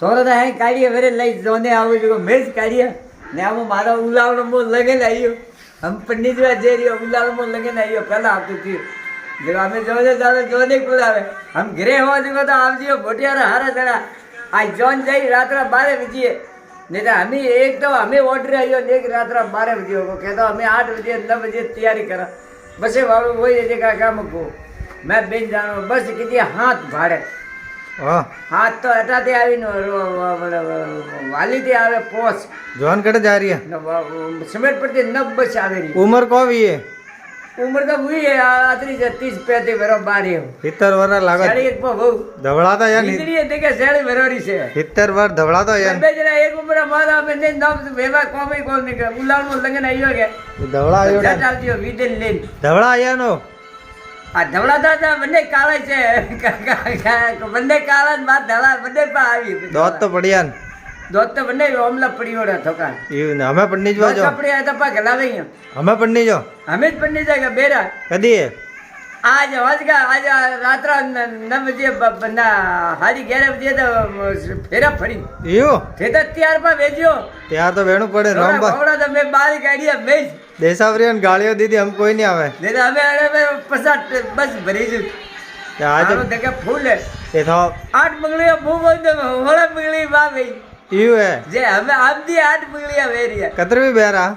સોરતા હે કાઢીએ વેરે લઈ જોને આવું જો મેજ કાઢીએ ને આમ મારો ઉલાવનો મો લગેને આવ્યો હમ પન્નીજવા જે રહ્યો ઉલાવનો મો લગેને આવ્યો પહેલા આવતું થયું જો અમે જોને ચાલે જોને બોલાવે હમ ઘરે હોવા જો તો આવજો ભોટિયારા હારા જણા આ જોન જઈ રાત્રા 12 બજે ને તો અમે એક તો અમે ઓર્ડર આવ્યો ને એક રાત્રા 12 બજે को कहता અમે 8 बजे 9 बजे तैयारी करा बसे वालों वही है का काम को मैं बेन जानो बस किती हाथ भाड़े हाथ तो हटाते आवी नो वाली ते आवे पोस जॉन कड़े जा रही है सिमेंट पर 9 बस आवे रही उम्र को भी है उम्र तो हुई है आतरी 30 35 वरो बारी 70 वर लागत साड़ी एक बहु धवड़ाता यार इतनी है देखे साड़ी वरोरी से 70 वर धवड़ाता यार बेजरा एक उम्र मादा में ने नाम वेवा कोमे कोल निकल उलाल मो लगन आयो के धवड़ा आयो डालतियो विदेन लेन धवड़ा आया नो आ धवड़ा दादा बने काळे छे बने काळा बात धवड़ा बने पा आवी दोत तो बढ़िया दोत तो बने ओमला पड़ीओड़ा थोका ये हमें पन्नी जो जो कपड़े आया तो पा गलावे हमें पन्नी जो हमें पन्नी जाएगा बेरा कदी है आज रात्रा 9 बजे बंदा हारी 11 बजे तो फेरा फड़ी यो थे तो त्यार पर भेजो त्यार तो वेणु पड़े रोंबा थोड़ा तो मैं बाल गाड़िया भेज देसावरियन गालियों दीदी हम कोई नहीं आवे नहीं तो हमें अरे पसाट बस भरी जो आज देखे फूल है ये था 8 मंगलियां मुंह बंद होड़ा मंगली बा भाई यू है जे हमें आप दी 8 मंगलियां वेरिया कतरवी बेरा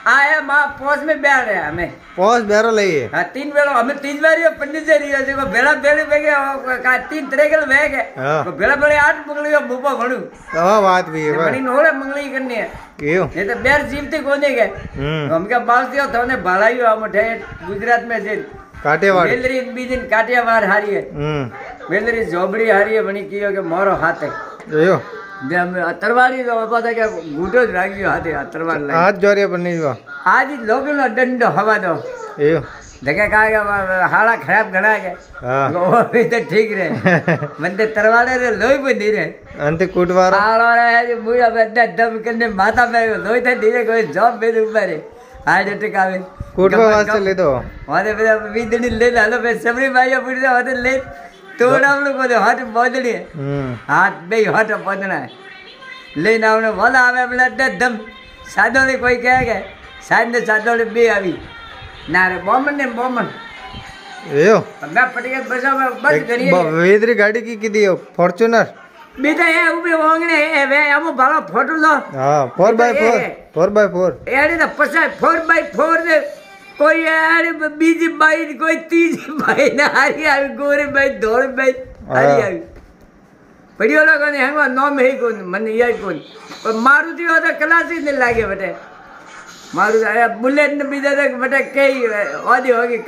आया मां पोस में बैठ रहे हमें पोस बेरो लइए हां 3 बेलो हमें 3 बारियो पंडित जी रियो देखो बेला बेले बेगे का 3 तरेगल वेगे तो बेला बेले 8 मंगलियों मुपा भणू तो बात भी है बड़ी नोड़े मंगली करनी है यो ये तो बेर जीवती कोने के हम क्या बाल दियो तने भालायो हम ठे गुजरात में जे काटेवाड़ बेलरी बीजिन काटियावाड़ हारी है बेलरी जोबड़ी हारी है बनी कियो के मोरो हाथ है यो जे हम तरवारी तो पता के गुटो ज राखियो हाथे तरवार लाई हाथ जोरिया पन्नी जो आज लोग नो डंडो हवा दो यो देखे कहा हाड़ा खराब घना के हां वो भी तो ठीक रे बंदे तरवाड़े रे लोई भी नहीं रे अंते कुटवारा हाड़ो रे जो मुया बंदा दम करने माथा पे लोई तो धीरे कोई जॉब पे ऊपर है हार्ट अटैक आवे कुटवा वास्ते ले दो वादे पे वीदड़ी ले लालो पे सबरी भाईया पुड़ी वादे ले तोड़ा हम लोग को हाथ बोदड़ी हाथ बे हाथ बोदना है ले ना उन्हें वाला आवे अपना दम सादोले कोई कहे के साद ने सादोले बे आवी ना रे बॉमन ने बॉमन यो मैं पटिया बसा बस करिए वेदरी गाड़ी की किदी हो फॉर्च्यूनर बीता है उबे होंगने है वे हम भालो फोटो लो हां 4x4 एड़ी तो पसा 4x4 ने कोई एड़ी बीजी बाई कोई तीजी बाई ना हारी आवी गोरे बाई धोड़ बाई हारी आवी पड़ियो लोगो ने हंगवा नाम है कोन मन ये कोन पर मारुति हो तो क्लासिक ने लागे बटे मारुति बुलेट ने बीजा तक बटे कई ओदी होगी